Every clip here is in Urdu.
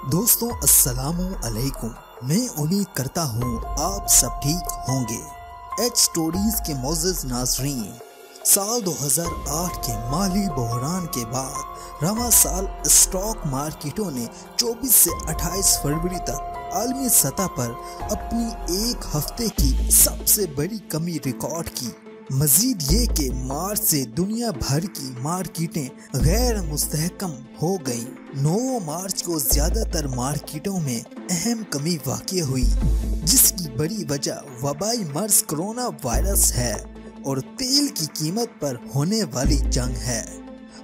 دوستوں السلام علیکم، میں امید کرتا ہوں آپ سب ٹھیک ہوں گے۔ ایچ سٹوریز کے معزز ناظرین، سال 2008 کے مالی بحران کے بعد رواں سال اسٹاک مارکیٹوں نے 24 سے 28 فروری تک عالمی سطح پر اپنی ایک ہفتے کی سب سے بڑی کمی ریکارڈ کی۔ مزید یہ کہ مارچ سے دنیا بھر کی مارکیٹیں غیر مستحکم ہو گئیں۔ 9 مارچ کو زیادہ تر مارکیٹوں میں اہم کمی واقع ہوئی، جس کی بڑی وجہ وبائی مرض کرونا وائرس ہے اور تیل کی قیمت پر ہونے والی جنگ ہے۔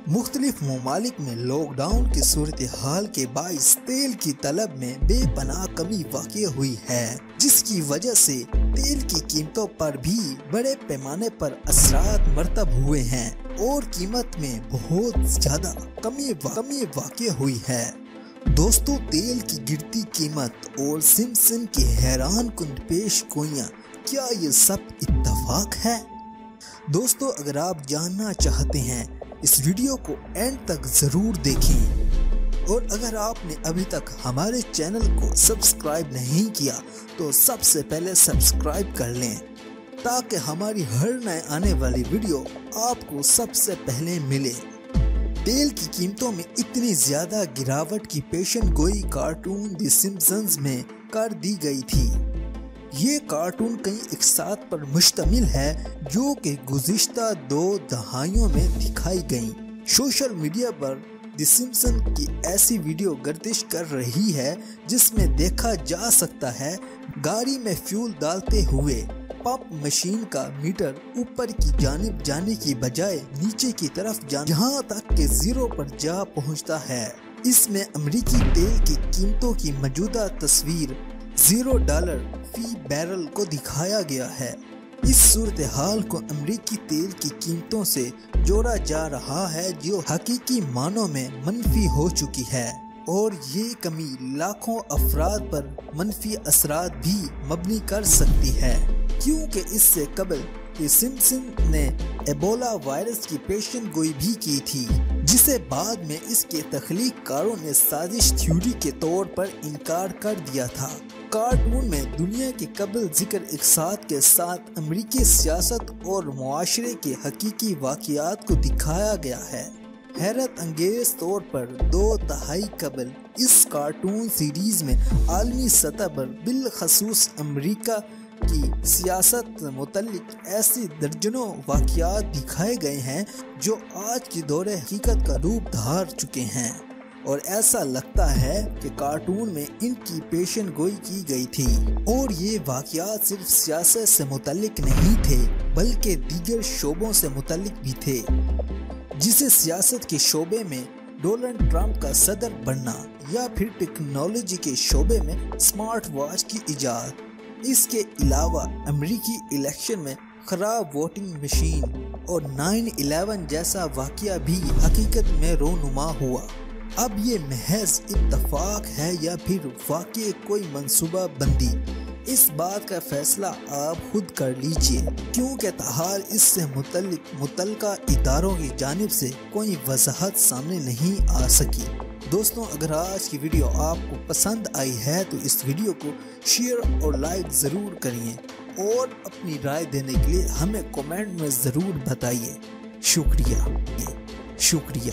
مختلف ممالک میں لاک ڈاؤن کی صورتحال کے باعث تیل کی طلب میں بے پناہ کمی واقع ہوئی ہے، جس کی وجہ سے تیل کی قیمتوں پر بھی بڑے پیمانے پر اثرات مرتب ہوئے ہیں اور قیمت میں بہت زیادہ کمی واقع ہوئی ہے۔ دوستو، تیل کی گرتی قیمت اور سمسن کی حیران کن پیش گوئیاں، کیا یہ سب اتفاق ہے؟ دوستو، اگر آپ جاننا چاہتے ہیں اس ویڈیو کو اینڈ تک ضرور دیکھیں، اور اگر آپ نے ابھی تک ہمارے چینل کو سبسکرائب نہیں کیا تو سب سے پہلے سبسکرائب کر لیں تاکہ ہماری ہر نئے آنے والی ویڈیو آپ کو سب سے پہلے ملے۔ تیل کی قیمتوں میں اتنی زیادہ گراوٹ کی پیشن گوئی کارٹون دی سمپسنز میں کر دی گئی تھی۔ یہ کارٹون کئی اقساط پر مشتمل ہے جو کہ گزشتہ 2 دہائیوں میں دکھائی گئیں۔ سوشل میڈیا پر دی سمپسن کی ایسی ویڈیو گردش کر رہی ہے جس میں دیکھا جا سکتا ہے گاڑی میں فیول ڈالتے ہوئے پمپ مشین کا میٹر اوپر کی جانب جانے کی بجائے نیچے کی طرف جہاں تک کہ زیرو پر جا پہنچتا ہے۔ اس میں امریکی تیل کی قیمتوں کی موجودہ تصویر $0 فی بیرل کو دکھایا گیا ہے۔ اس صورتحال کو امریکی تیل کی قیمتوں سے جوڑا جا رہا ہے جو حقیقی معنوں میں منفی ہو چکی ہے، اور یہ کمی لاکھوں افراد پر منفی اثرات بھی مبنی کر سکتی ہے، کیونکہ اس سے قبل دی سمپسن نے ایبولا وائرس کی پیشن گوئی بھی کی تھی، جسے بعد میں اس کے تخلیق کاروں نے سازش تھیوری کے طور پر انکار کر دیا تھا۔ کارٹون میں دنیا کے قبل ذکر اقساط کے ساتھ امریکی سیاست اور معاشرے کے حقیقی واقعات کو دکھایا گیا ہے۔ حیرت انگیز طور پر 2 دہائی قبل اس کارٹون سیریز میں عالمی سطح پر بالخصوص امریکہ کی سیاست سے متعلق ایسی درجنوں واقعات دکھائے گئے ہیں جو آج کی دور حقیقت کا روپ دھار چکے ہیں، اور ایسا لگتا ہے کہ کارٹون میں ان کی پیشن گوئی کی گئی تھی، اور یہ واقعات صرف سیاست سے متعلق نہیں تھے بلکہ دیگر شعبوں سے متعلق بھی تھے، جسے سیاست کے شعبے میں ڈونلڈ ٹرمپ کا صدر بننا یا پھر ٹیکنالوجی کے شعبے میں اسمارٹ واچ کی ایجاد۔ اس کے علاوہ امریکی الیکشن میں خراب ووٹنگ مشین اور 9/11 جیسا واقعہ بھی حقیقت میں رونما ہوا۔ اب یہ محض اتفاق ہے یا پھر واقع کوئی منصوبہ بندی، اس بات کا فیصلہ آپ خود کر لیجئے، کیونکہ تاحال اس سے متعلق متعلقہ اداروں کی جانب سے کوئی وضاحت سامنے نہیں آ سکی۔ دوستوں، اگر آج کی ویڈیو آپ کو پسند آئی ہے تو اس ویڈیو کو شیئر اور لائک ضرور کریے، اور اپنی رائے دینے کے لیے ہمیں کمنٹ میں ضرور بتائیے۔ شکریہ۔